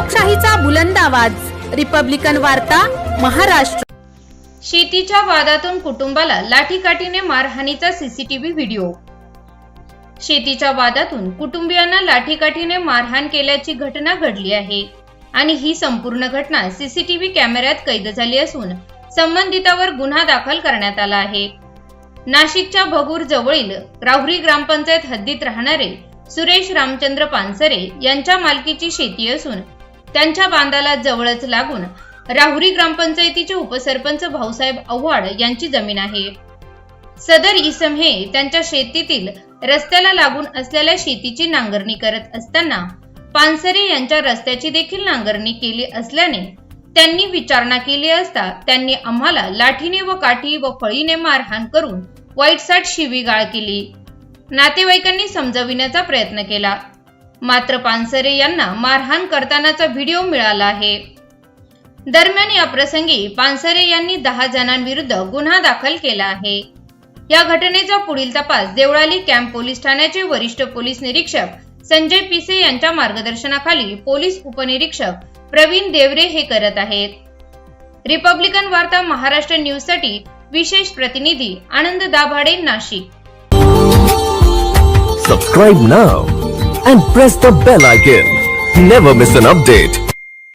लोकशाहीचा बुलंद आवाज, रिपब्लिकन वार्ता, महाराष्ट्र। शेतीच्या वादातून कुटुंबाला लाठीकाठीने मारहाणीचा सीसीटीव्ही व्हिडिओ। शेतीच्या वादातून कुटुंबियांना लाठीकाठीने मारहाण केल्याची घटना घडली आहे आणि ही संपूर्ण घटना सीसीटीव्ही कॅमेऱ्यात कैद झाली असून संबंधितावर गुन्हा दाखल करण्यात आला आहे। नाशिकच्या भगूर जवळील राहुरी ग्रामपंचायत हद्दीत राहणारे सुरेश रामचंद्र पानसरे यांच्या मालकीची शेती असून त्यांच्या बांधाला जवळच लागून राहुरी ग्रामपंचायतीचे उपसरपंच भाऊसाहेब आव्हाड यांची जमीन आहे। सदर इसम हे त्यांच्या शेतीतील रस्त्याला लागून असलेल्या शेतीची नांगरणी करत असताना पानसरे यांच्या रस्त्याची देखील नांगरणी केली असल्याने त्यांनी विचारणा केली असता त्यांनी आम्हाला लाठीने व काठी व फळीने मारहाण करून वाईटसाट शिवीगाळ केली। नातेवाईकांनी समजविण्याचा प्रयत्न केला, मात्र पानसरे यांना मारहाण करतानाचा व्हिडिओ मिळाला आहे। दरम्यान या प्रसंगी पानसरे यांनी 10 जणांविरुद्ध गुन्हा दाखल केला आहे। या घटनेचा पुढील तपास देवळाली कॅम्प पोलीस ठाण्याचे वरिष्ठ पोलीस निरीक्षक संजय पिसे यांच्या मार्गदर्शनाखाली पोलीस उपनिरीक्षक प्रवीण देवरे हे करत आहेत। रिपब्लिकन वार्ता महाराष्ट्र न्यूज साठी विशेष प्रतिनिधी आनंद Dabhade, Nashik. Subscribe now and press the bell icon. Never miss an update.